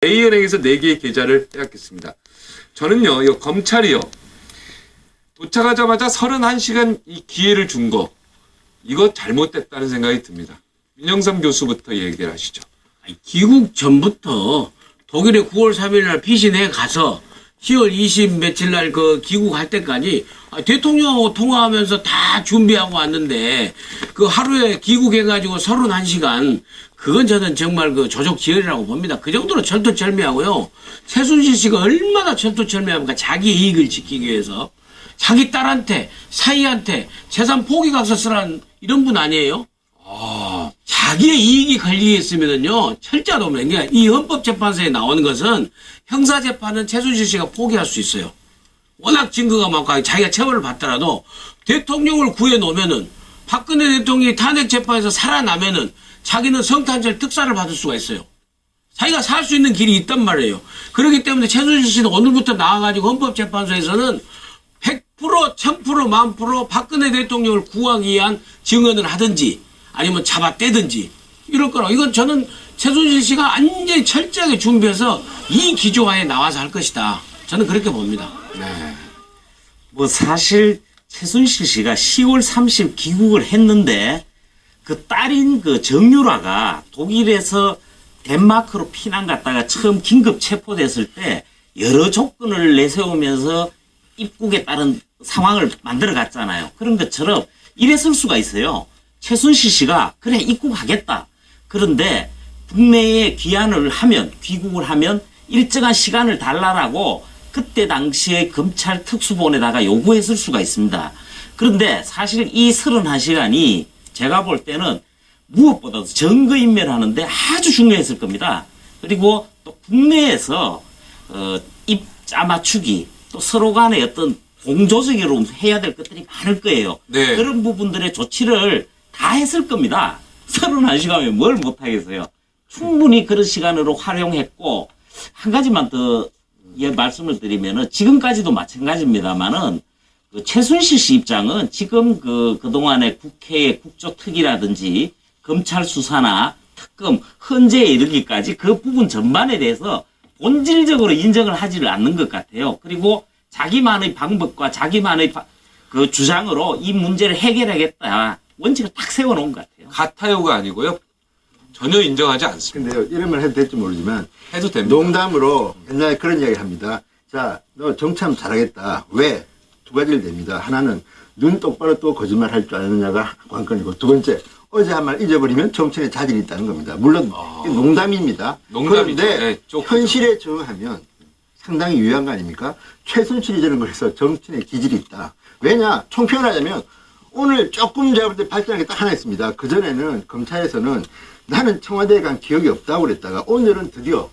A은행에서 4개의 계좌를 빼앗겼습니다. 저는요, 이 검찰이요, 도착하자마자 31시간 이 기회를 준 거, 이거 잘못됐다는 생각이 듭니다. 민영삼 교수부터 얘기를 하시죠. 귀국 전부터 독일에 9월 3일 날 피신해 가서 10월 20 며칠 날 그 귀국할 때까지 대통령하고 통화하면서 다 준비하고 왔는데 그 하루에 귀국해가지고 31시간 그건 저는 정말 그 조족지혈이라고 봅니다. 그 정도로 철두철미하고요. 최순실 씨가 얼마나 철두철미합니까? 자기 이익을 지키기 위해서. 자기 딸한테, 사이한테 재산 포기각서 쓰라는 이런 분 아니에요? 자기의 이익이 걸리겠으면은요, 철저하게 그러니까 이 헌법재판소에 나오는 것은 형사재판은 최순실 씨가 포기할 수 있어요. 워낙 증거가 많고 자기가 처벌을 받더라도 대통령을 구해놓으면은 박근혜 대통령이 탄핵재판에서 살아나면은 자기는 성탄절 특사를 받을 수가 있어요. 자기가 살 수 있는 길이 있단 말이에요. 그렇기 때문에 최순실 씨는 오늘부터 나와가지고 헌법재판소에서는 100%, 1000%, 1000% 박근혜 대통령을 구하기 위한 증언을 하든지 아니면 잡아떼든지 이럴 거라고. 이건 저는 최순실 씨가 완전히 철저하게 준비해서 이 기조하에 나와서 할 것이다. 저는 그렇게 봅니다. 네. 뭐 사실 최순실 씨가 10월 30일 귀국을 했는데 그 딸인 그 정유라가 독일에서 덴마크로 피난 갔다가 처음 긴급 체포됐을 때 여러 조건을 내세우면서 입국에 따른 상황을 만들어 갔잖아요. 그런 것처럼 이랬을 수가 있어요. 최순실 씨가 그래 입국하겠다. 그런데 국내에 귀환을 하면 귀국을 하면 일정한 시간을 달라라고 그때 당시에 검찰 특수본에다가 요구했을 수가 있습니다. 그런데 사실 이 31시간이 제가 볼 때는 무엇보다도 증거인멸하는데 아주 중요했을 겁니다. 그리고 또 국내에서 입자 맞추기 또 서로 간의 어떤 공조적으로 해야 될 것들이 많을 거예요. 네. 그런 부분들의 조치를 다 했을 겁니다. 31시간이면 뭘 못하겠어요. 충분히 그런 시간으로 활용했고, 한 가지만 더 말씀을 드리면은, 지금까지도 마찬가지입니다만은, 그 최순실 씨 입장은 지금 그동안의 국회의 국조특위라든지, 검찰 수사나 특검, 헌재에 이르기까지 그 부분 전반에 대해서 본질적으로 인정을 하지를 않는 것 같아요. 그리고 자기만의 방법과 자기만의 그 주장으로 이 문제를 해결하겠다. 원칙을 딱 세워놓은 것 같아요. 같아요가 아니고요. 전혀 인정하지 않습니다. 근데요, 이런 말 해도 될지 모르지만, 해도 됩니다. 농담으로 옛날에 그런 이야기 합니다. 자, 너 정참 잘하겠다. 왜? 두 가지를 냅니다. 하나는 눈 똑바로 뜨고 거짓말 할 줄 아느냐가 관건이고, 두 번째, 어제 한 말 잊어버리면 정치에 자질이 있다는 겁니다. 물론, 농담입니다. 농담이죠. 그런데 네, 현실에 적응하면 상당히 유효한 거 아닙니까? 최순실이 저런 거에서 정치인의 기질이 있다. 왜냐? 총평하자면, 오늘 조금 제가 볼 때 발전한 게 딱 하나 있습니다. 그전에는 검찰에서는 나는 청와대에 간 기억이 없다고 그랬다가 오늘은 드디어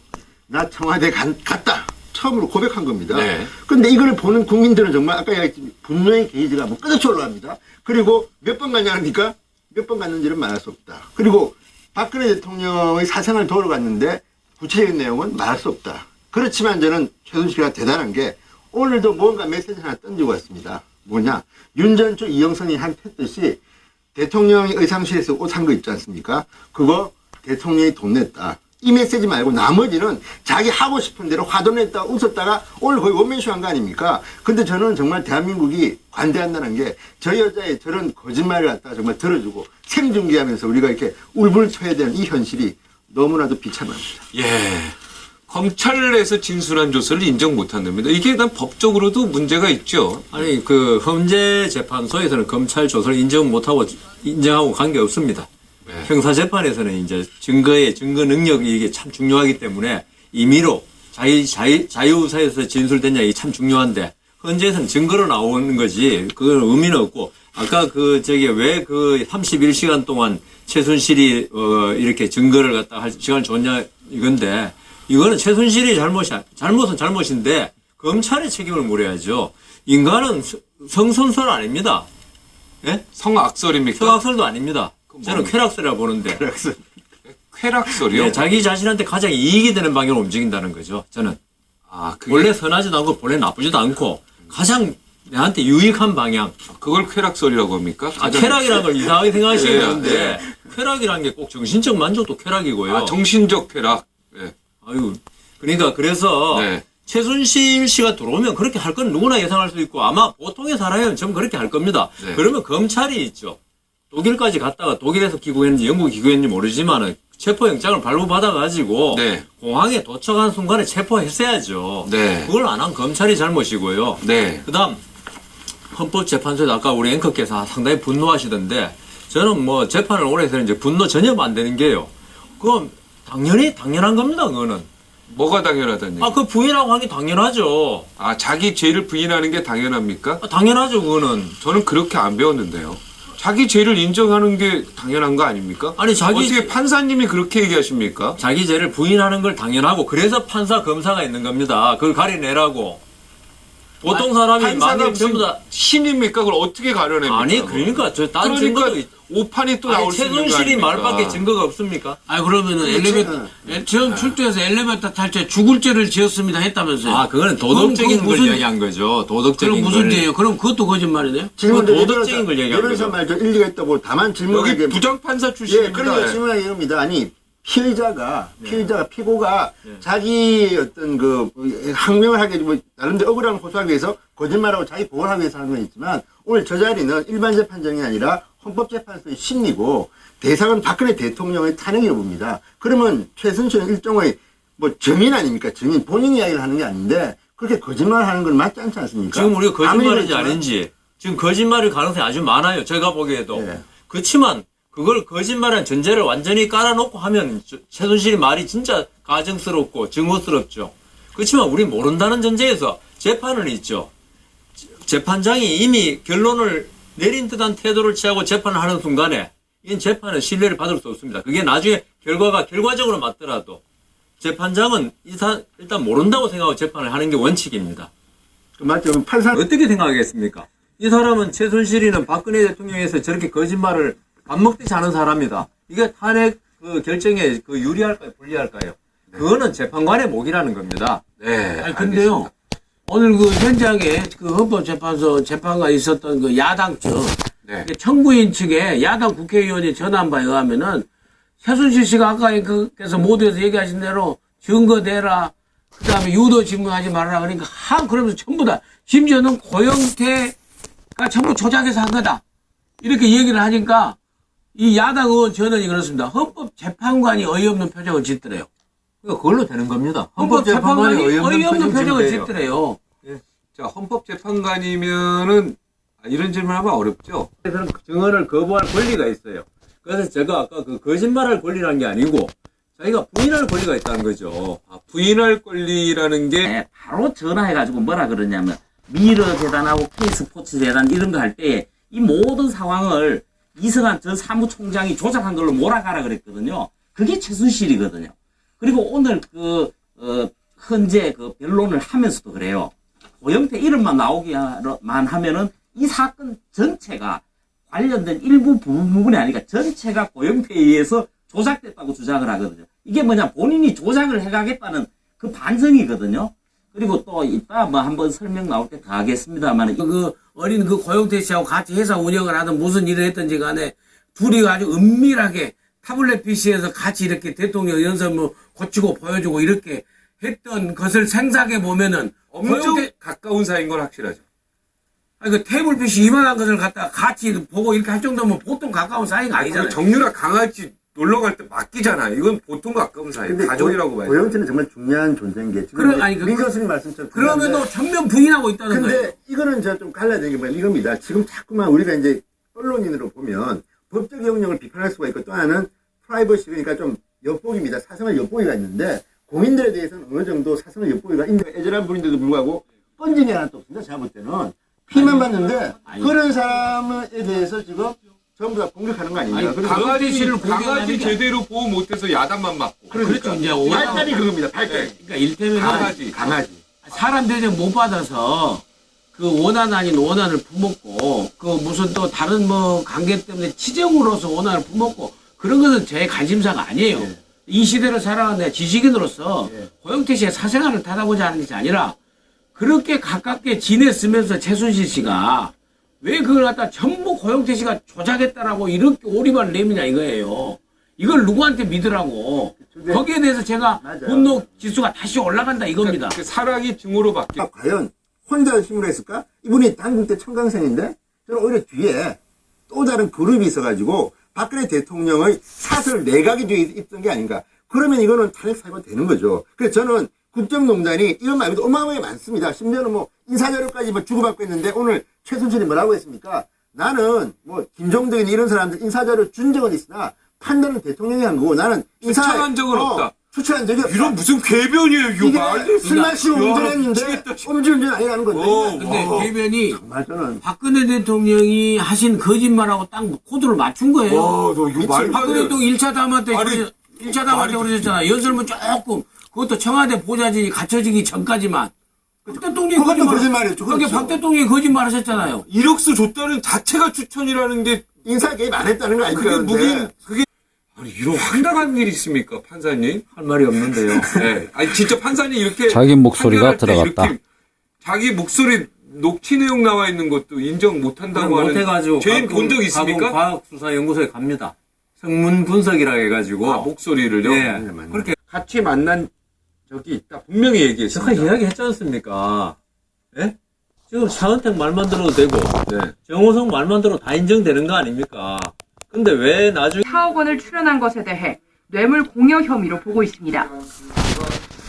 나 청와대 갔다. 처음으로 고백한 겁니다. 네. 근데 이걸 보는 국민들은 정말 아까 얘기했지만 분노의 게이지가 뭐 끝없이 올라갑니다. 그리고 몇 번 갔냐니까 몇 번 갔는지는 말할 수 없다. 그리고 박근혜 대통령의 사생활을 돌아갔는데 구체적인 내용은 말할 수 없다. 그렇지만 저는 최순실이가 대단한 게 오늘도 뭔가 메시지 하나 던지고 왔습니다. 뭐냐? 윤전초 이영선이 했듯이 대통령이 의상실에서 옷 산 거 있지 않습니까? 그거 대통령이 돈 냈다. 이 메시지 말고 나머지는 자기 하고 싶은 대로 화돈냈다가 웃었다가 오늘 거의 원맨쇼 한 거 아닙니까? 근데 저는 정말 대한민국이 관대한다는 게 저 여자의 저런 거짓말을 갖다가 정말 들어주고 생중계하면서 우리가 이렇게 울불쳐야 되는 이 현실이 너무나도 비참합니다. 예. 검찰에서 진술한 조서를 인정 못한답니다. 이게 난 법적으로도 문제가 있죠. 아니 그 헌재재판소에서는 검찰 조사를 인정하고 관계 없습니다. 네. 형사재판에서는 이제 증거 능력이 이게 참 중요하기 때문에 임의로 자유사에서 진술됐냐 이게 참 중요한데 헌재에서는 증거로 나오는 거지 그건 의미는 없고 아까 왜 그 31시간 동안 최순실이 이렇게 증거를 갖다 할 시간을 줬냐 이건데. 이거는 최순실이 잘못은 잘못인데 검찰의 책임을 물어야죠. 인간은 성선설 아닙니다. 예? 성악설입니까? 성악설도 아닙니다. 저는 쾌락설이라고 보는데. 쾌락설이요? 네, 자기 자신한테 가장 이익이 되는 방향으로 움직인다는 거죠. 저는. 원래 선하지도 않고 원래 나쁘지도 않고 가장 내한테 유익한 방향. 그걸 쾌락설이라고 합니까? 쾌락이라는 걸 이상하게 생각하시는데 네. 쾌락이라는 게 꼭 정신적 만족도 쾌락이고요. 정신적 쾌락. 네. 아유, 그러니까 그래서 네. 최순실 씨가 들어오면 그렇게 할 건 누구나 예상할 수 있고 아마 보통의 사람이면 전 그렇게 할 겁니다. 네. 그러면 검찰이 있죠. 독일까지 갔다가 독일에서 귀국했는지 영국 귀국했는지 모르지만은 체포영장을 발부받아가지고 네. 공항에 도착한 순간에 체포했어야죠. 네. 그걸 안 한 검찰이 잘못이고요. 네. 그다음 헌법재판소에서 아까 우리 앵커께서 상당히 분노하시던데 저는 뭐 재판을 오래 해서 이제 분노 전혀 안 되는 게요. 그건 당연한 겁니다. 그거는. 뭐가 당연하다니? 그 부인하고 하는 게 당연하죠. 자기 죄를 부인하는 게 당연합니까? 당연하죠. 그거는. 저는 그렇게 안 배웠는데요. 자기 죄를 인정하는 게 당연한 거 아닙니까? 아니, 어떻게 판사님이 그렇게 얘기하십니까? 자기 죄를 부인하는 걸 당연하고 그래서 판사 검사가 있는 겁니다. 그걸 가려내라고. 보통 사람이 판사가 만일 무슨 전부 다 신입니까? 그걸 어떻게 가려냅니까? 아니 그러니까 저 다른 그러니까 증거도 있- 오판이 또 아니, 나올 수 있는 거 최순실이 아닙니까? 말밖에 증거가 없습니까? 아니 그러면은 처음 출두해서 엘리베이터 탈 때 죽을 죄를 지었습니다 했다면서요. 그거는 도덕적인 그럼 걸 무슨- 이야기한 거죠. 그럼 도덕적인 무슨 걸. 죄예요? 그럼 그것도 거짓말이네요. 질문도 도덕적인 걸 얘기하는 변호사 거죠. 말도 일리가 있다고 다만 여기 질문하게 부장판사 예, 출신입니다. 그러니까 질문하기 이럽니다. 아니 피고가 자기 어떤 그 항명을 하기 뭐 나름대로 억울함을 호소하기 위해서 거짓말하고 자기 보호를 하기 위해서 하는 건 있지만 오늘 저 자리는 일반 재판정이 아니라 헌법재판소의 심리고 대상은 박근혜 대통령의 탄핵이라고 봅니다. 그러면 최순실은 일종의 뭐 증인 아닙니까? 증인 본인 이야기를 하는 게 아닌데 그렇게 거짓말하는 건 맞지 않지 않습니까? 지금 우리가 거짓말인지 아무리 아닌지 지금 거짓말일 가능성이 아주 많아요. 제가 보기에도. 네. 그렇지만 그걸 거짓말한 전제를 완전히 깔아놓고 하면 최순실이 말이 진짜 가증스럽고 증오스럽죠. 그렇지만 우리 모른다는 전제에서 재판은 있죠. 재판장이 이미 결론을 내린 듯한 태도를 취하고 재판을 하는 순간에 이 재판은 신뢰를 받을 수 없습니다. 그게 나중에 결과가 결과적으로 맞더라도 재판장은 일단 모른다고 생각하고 재판을 하는 게 원칙입니다. 맞죠? 판사 어떻게 생각하겠습니까? 이 사람은 최순실이는 박근혜 대통령에서 저렇게 거짓말을 밥 먹듯이 하는 사람이다. 이게 탄핵 그 결정에 그 유리할까요? 불리할까요? 그거는 재판관의 목이라는 겁니다. 네. 아니 근데요. 오늘 그 현장에 그 헌법재판소 재판가 있었던 그 야당 측 네. 청구인 측에 야당 국회의원이 전한 바에 의하면은 최순실 씨가 아까 그래서 모두에서 얘기하신 대로 증거 대라 그다음에 유도 질문하지 말아라 그러니까 그러면서 전부 다 심지어는 고영태가 전부 조작해서 한 거다 이렇게 얘기를 하니까 이 야당 의원 전원이 그렇습니다. 헌법재판관이 어이없는 표정을 짓더래요. 그러니까 그걸로 되는 겁니다. 헌법재판관이 어이없는 표정 표정을 짓대요. 짓더래요. 자, 헌법재판관이면은 이런 질문하면 어렵죠. 그래서는 증언을 거부할 권리가 있어요. 그래서 제가 아까 그 거짓말할 권리라는 게 아니고 자기가 부인할 권리가 있다는 거죠. 부인할 권리라는 게 네, 바로 전화해가지고 뭐라 그러냐면 미러 재단하고 K스포츠 재단 이런 거 할 때 이 모든 상황을 이승환 전 사무총장이 조작한 걸로 몰아가라 그랬거든요. 그게 최순실이거든요. 그리고 오늘 현재 그 변론을 하면서도 그래요. 고영태 이름만 나오기만 하면은 이 사건 전체가 관련된 일부 부분이 아니라 전체가 고영태에 의해서 조작됐다고 주장을 하거든요. 이게 뭐냐 본인이 조작을 해가겠다는 그 반성이거든요. 그리고 또 이따 뭐 한번 설명 나올 때 다 하겠습니다만 그 어린 그 고영태 씨하고 같이 회사 운영을 하든 무슨 일을 했든지 간에 둘이 아주 은밀하게 타블렛 PC에서 같이 이렇게 대통령 연설문 고치고 보여주고 이렇게 했던 것을 생각해 보면은 엄청 가까운 사이인 건 확실하죠. 그 태블 PC 이만한 것을 갖다가 같이 보고 이렇게 할 정도면 보통 가까운 사이가 아니잖아요. 정유라 강아지 놀러 갈 때 맡기잖아. 이건 보통 가까운 사이. 가족이라고 봐야죠. 고영태는 정말 중요한 존재인 게 지금 그래, 아니, 민 교수님 말씀처럼 그러면도 전면 부인하고 있다는 거예요. 근데 이거는 제가 좀 갈라야 되는 게 뭐냐면 이겁니다. 지금 자꾸만 우리가 이제 언론인으로 보면 법적 영역을 비판할 수가 있고 또 하나는 프라이버시 그러니까 좀 엿보기입니다. 사생활 엿보기가 있는데 공인들에 대해서는 어느 정도 사생활 엿보기가 있는 애절한 분인데도 불구하고 건진이 하나도 없습니다. 제가 볼 때는 피만 봤는데 그런 사람에 대해서 지금 전부 다 공격하는 거 아닙니까? 그리고 강아지 씨를 강아지 제대로 보호 못해서 야단만 맞고. 그렇죠. 이제 발달이 그겁니다. 발달. 그러니까 일테면 강아지. 사람 대접 못 받아서 그 원한 아닌 원한을 품었고 그 무슨 또 다른 뭐 관계 때문에 치정으로서 원한을 품었고 그런 것은 제 관심사가 아니에요. 이 시대를 살아가는 내가 지식인으로서 고영태 씨의 사생활을 닫아보자 하는 것이 아니라 그렇게 가깝게 지냈으면서 최순실 씨가 왜 그걸 갖다 전부 고영태 씨가 조작했다라고 이렇게 오리발을 내미냐 이거예요. 이걸 누구한테 믿으라고. 거기에 대해서 제가 맞아요. 분노 지수가 다시 올라간다 이겁니다. 그 사랑이 증오로 바뀌. 과연 혼자 힘을 했을까? 이분이 당국대 청강생인데 저는 오히려 뒤에 또 다른 그룹이 있어가지고 박근혜 대통령의 사설 내각이 뒤에 있던 게 아닌가. 그러면 이거는 탄핵 사유가 되는 거죠. 그래서 저는 국정농단이 이런 말도 어마어마하게 많습니다. 심지어는 뭐 인사자료까지 뭐 주고받고 했는데 오늘 최순실이 뭐라고 했습니까? 나는 뭐 김종덕이나 이런 사람들 인사자료 준 적은 있으나 판단은 대통령이 한 거고 나는 추천한 적은 없다. 추천한 적이 없다. 이런 무슨 궤변이에요, 이거. 이게 술 마시고 운전했는데 미치겠다. 음주운전 아니라는 건데. 근데 대변이 정말 저는 박근혜 대통령이 하신 거짓말하고 딱 코드를 맞춘 거예요. 와, 너 이거 말도 안 박근혜 돼. 대통령 1차 담화 때, 아니, 1차 담화 때 그러셨잖아요. 연설문 조금, 그것도 청와대 보좌진이 갖춰지기 전까지만. 박 대통령이 그것도 거짓말이었죠. 그게 그렇죠. 박 대통령이 거짓말 하셨잖아요. 이력서 줬다는 자체가 추천이라는 게 인사 개입 안 했다는 거 아닙니까? 그게 근데. 무긴 그게 아니 이런 황당한 일이 있습니까, 판사님? 할 말이 없는데요. 네. 아니 진짜 판사님 이렇게 자기 목소리가 판결할 때 들어갔다. 이렇게 자기 목소리 녹취 내용 나와 있는 것도 인정 못 한다고 하는 못해가지고 죄인 본 적 있습니까? 과학수사연구소에 갑니다. 성문 분석이라 해가지고 아, 목소리를요? 예. 그렇게 같이 만난 적이 있다. 분명히 제가 얘기했습니다. 이야기했지 않습니까? 예? 지금 차은택 말만 들어도 되고 네. 정호성 말만 들어도 다 인정되는 거 아닙니까? 근데 왜 나중에 4억 원을 출연한 것에 대해 뇌물 공여 혐의로 보고 있습니다.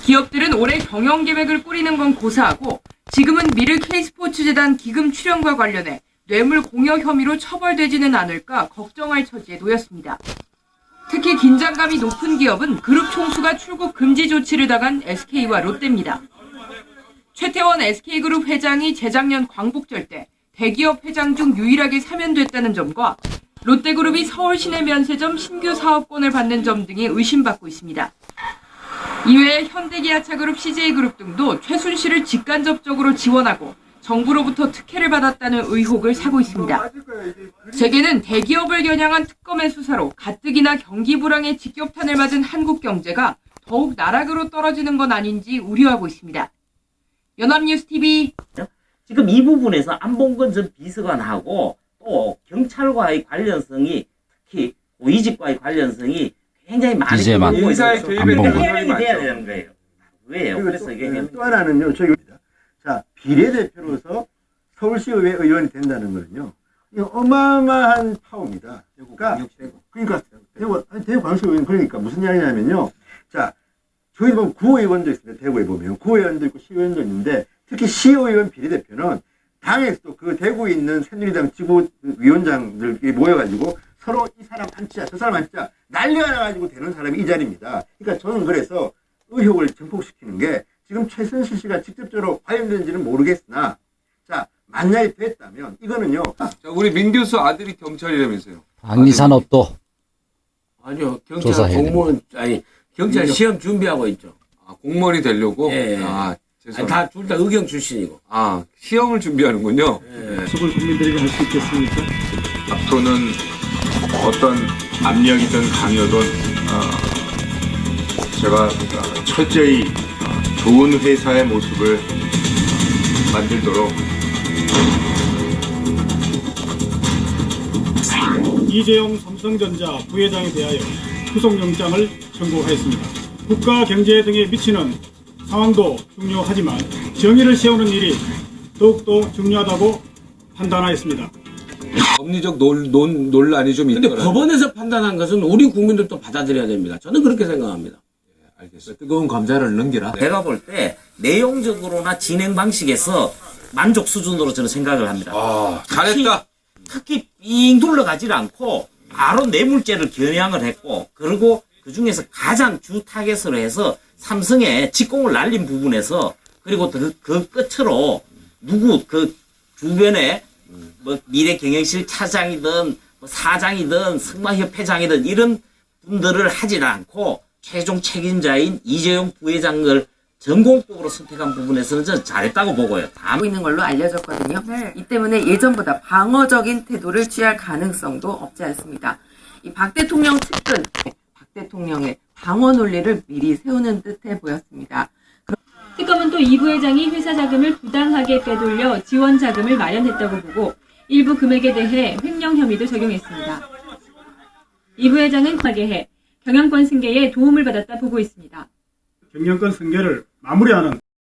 기업들은 올해 경영 계획을 꾸리는 건 고사하고 지금은 미르 K스포츠재단 기금 출연과 관련해 뇌물 공여 혐의로 처벌되지는 않을까 걱정할 처지에 놓였습니다. 특히 긴장감이 높은 기업은 그룹 총수가 출국 금지 조치를 당한 SK와 롯데입니다. 최태원 SK그룹 회장이 재작년 광복절 때 대기업 회장 중 유일하게 사면됐다는 점과 롯데그룹이 서울 시내 면세점 신규 사업권을 받는 점 등이 의심받고 있습니다. 이외에 현대기아차그룹 CJ그룹 등도 최순실을 직간접적으로 지원하고 정부로부터 특혜를 받았다는 의혹을 사고 있습니다. 재계는 대기업을 겨냥한 특검의 수사로 가뜩이나 경기 불황에 직격탄을 맞은 한국 경제가 더욱 나락으로 떨어지는 건 아닌지 우려하고 있습니다. 연합뉴스TV 지금 이 부분에서 안봉근 전 비서관하고 또 경찰과의 관련성이 특히 고위직과의 관련성이 굉장히 많이 이제만 보이고 인사에 있어서 개입에 대한 해명이 많죠. 돼야 되는 거예요. 왜요? 그리고 그래서 이게 또 하나는요, 자, 비례대표로서 서울시의회 의원이 된다는 거는요, 이거 어마어마한 파워입니다. 그러니까, 대구광역시 의원, 그러니까 무슨 이야기냐면요, 자, 저희 보면 구의원도 있습니다. 대구에 보면. 구의원도 있고 시의원도 있는데, 특히 시의원 비례대표는 당에서도 그 대구에 있는 새누리당 지구위원장들이 모여가지고 서로 이 사람 앉자, 저 사람 앉자, 난리가 나가지고 되는 사람이 이 자리입니다. 그러니까 저는 그래서 의혹을 증폭시키는 게 지금 최순실 씨가 직접적으로 관련된지는 모르겠으나, 자, 만약에 됐다면, 이거는요, 자, 우리 민 교수 아들이 경찰이라면서요. 방위산업도 아니요, 경찰 조사해야 공무원, 아니, 경찰 시험 준비하고 있죠. 아, 공무원이 되려고? 예. 아, 아니, 죄송합니다. 다 둘 다 의경 출신이고. 아, 시험을 준비하는군요. 속을 국민들에게 할 수 있겠습니까? 앞으로는 어떤 압력이든 강요든 제가 철저히 좋은 회사의 모습을 만들도록 이재용 삼성전자 부회장에 대하여 구속영장을 청구하였습니다. 국가 경제 등에 미치는 상황도 중요하지만 정의를 세우는 일이 더욱더 중요하다고 판단하였습니다. 법리적 논란이 좀 근데 있더라고요. 법원에서 판단한 것은 우리 국민들도 받아들여야 됩니다. 저는 그렇게 생각합니다. 알겠습니다. 뜨거운 감자를 넘기라. 내가 볼 때 내용적으로나 진행 방식에서 만족 수준으로 저는 생각을 합니다. 아, 잘했다. 특히 삥 둘러가지를 않고 바로 뇌물죄를 겨냥을 했고 그리고 그중에서 가장 주 타겟으로 해서 삼성에 직공을 날린 부분에서 그리고 그 끝으로 누구 그 주변에 뭐 미래경영실 차장이든 뭐 사장이든 승마협회장이든 이런 분들을 하지 않고 최종 책임자인 이재용 부회장을 전공법으로 선택한 부분에서는 저는 잘했다고 보고요. 하고 있는 걸로 알려졌거든요. 이 때문에 예전보다 방어적인 태도를 취할 가능성도 없지 않습니다. 이 박 대통령 측근, 박 대통령의 방어 논리를 미리 세우는 듯해 보였습니다. 특검은 또 이 부회장이 회사 자금을 부당하게 빼돌려 지원 자금을 마련했다고 보고 일부 금액에 대해 횡령 혐의도 적용했습니다. 이 부회장은 하게 해 경영권 승계에 도움을 받았다 보고 있습니다. 경영권 승계를 마무리하는